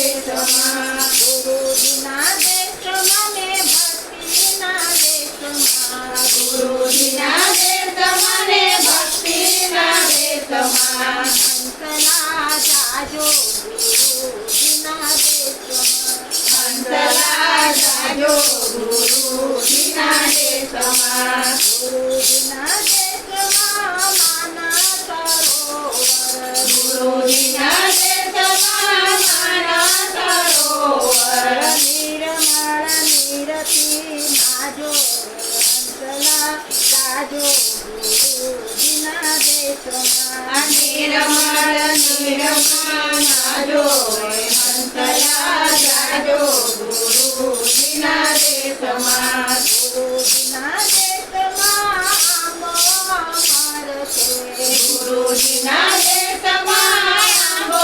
દેશમાં ગુરુજીના દેશમાં ને ભક્તિના દેશમાં ગુરુજીના દેશમાં ને ભક્તિના દેશમાં હંસલા જાજો ગુરુજીના દેશમાં હંસલા જાજો ગુરુજીના દેશમાં ગુરુજીના દેશમાં માના સરોવર ગુરુજીના દેશમાં માના સરોવર નિર્મળ નિરતિ નાજો હંસલા જાજો ગુરુજીના દેશમાં નિર્મળ નિરમણ નાજો હંસલા જાજો ગુરુજીના દેશમાં ગુરુજીના દેશમાં આંબો અમર છે ગુરુજીના દેશમાં આંબો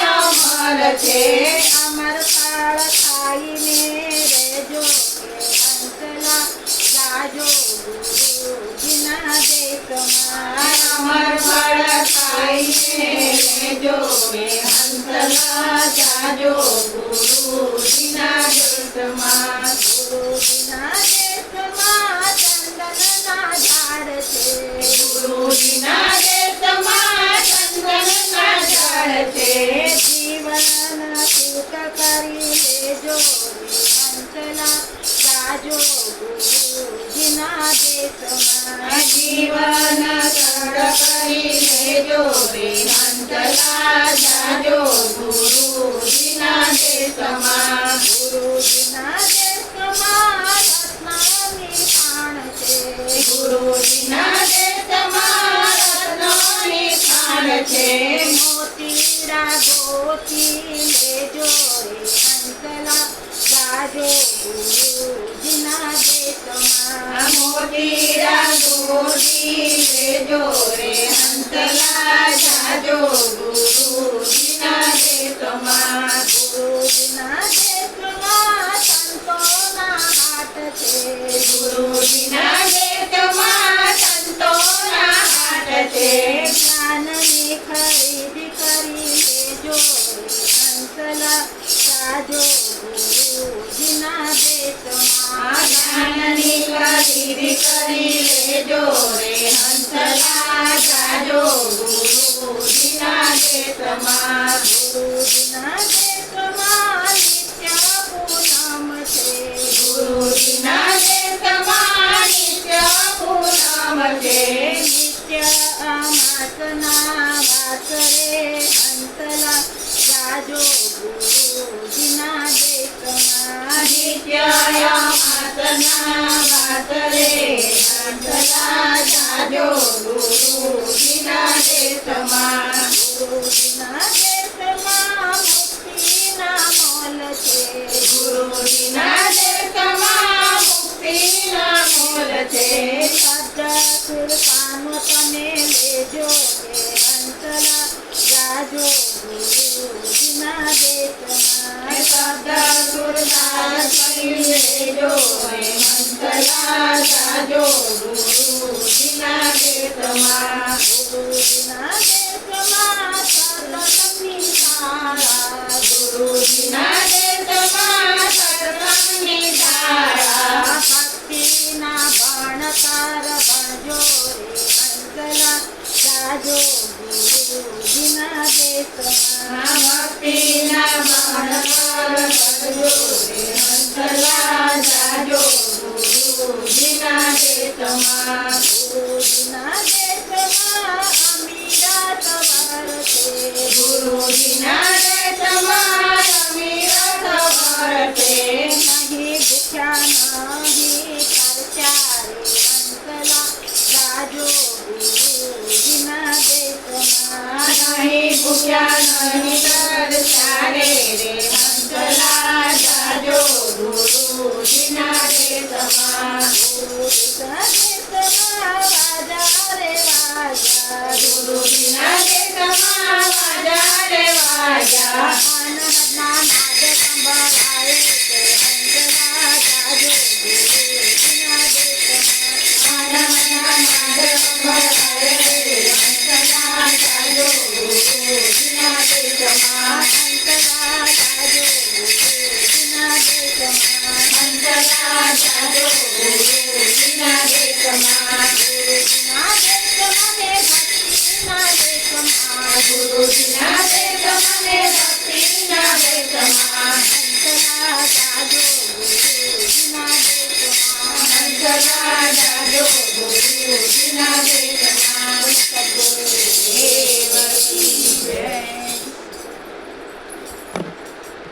અમર છે અમર ફળ ખાઈને રેજો હંસલા જાજો ગુરુજીના દેશમાં અમર ફળ ખાઈને રેજો હંસલા જાજો ગુરુજીના દેશમાં ગુરુજીના દેશમાં ચંદનના ઝાડ છે ગુરુજીના દેશમાં ચંદનના ઝાડ છે જીવન સુખ કરી લેજો હંસલા જાજો ગુરુજીના દેશમાં જીવન સુખ કરી લેજો હંસલા જાજો ગુરુજીના દેશમાં ગુરુજીના દેશમાં રત્નની ખાણ છે ગુરુજીના દેશમાં રત્નની ખાણ છે મોતીરા ગોતી લેજો હંસલા જાજો ગુરુજીના દેશમાં મોતીરા ગોતી લેજો હંસલા જાજો ગુરુજીના દેશમાં ગુરુજીના દેશમાં સંતોના હાટ છે ગુરુજીના દેશમાં સંતોના હાટ છે જ્ઞાનની ખરીદી કરી લેજો હંસલા જાજો ગુરુજીના દેશમાં જ્ઞાનની ખરીદી કરી લેજો હંસલા જાજો ગુરુજીના દેશમાં ગુરુજીના દેશમાં નિત્ય પૂનમ છે ગુરુજીના દેશમાં નિત્ય પૂનમ છે નિત્ય અમાસના વાસરે હંસલા જાજો ગુરુજીના દેશમાં નિત્ય અમાસના વાસરે હંસલા જાજો ગુરુજીના દેશમાં ગુરુજીના દેશમાં મુક્તિના મોલ છે ગુરુજીના દેશમાં મુક્તિના મોલ છે સદસુર કામ તમે લેજો હંસલા જાજો ગુરુજીના દેશમાં સદસુર દાસ કરી લેજો હંસલા જાજો ગુરુજીના દેશમાં ગુરુજીના દેશમાં સત્સંગની શાળા ગુરુજીના દેશમાં સત્સંગની શાળા ભક્તિના ભણતર ભણજો હંસલા જાજો ગુરુજીના દેશમાં ભક્તિના ભણતર ભણજો હંસલા જાજો ગુરુજીના દેશમાં ગુરુજીના દેશમાં અમીરાત વર છે ગુરુજીના દેશમાં અમીરાત વર છે નહીં ભૂખ્યા નહીં ખર્ચા રે હંસલા જાજો ગુરુજીના દેશમાં નહીં ભૂખ્યા નહીં ખર્ચા રે હંસલા જાજો ગુરુજીના દેશમાં ગુરુજીના દેશમાં વાજા રે વાજા ગુરુજીના દેશમાં વાજા રે વાજા આનંદના નાદ સંભળાય છે હંસલા જાજો ગુરુજીના દેશમાં આનંદના નાદ સંભળાય છે હંસલા જાજો ગુરુજીના દેશમાં હંસલા જાજો જાજો ગુરુજીના દેશમાં.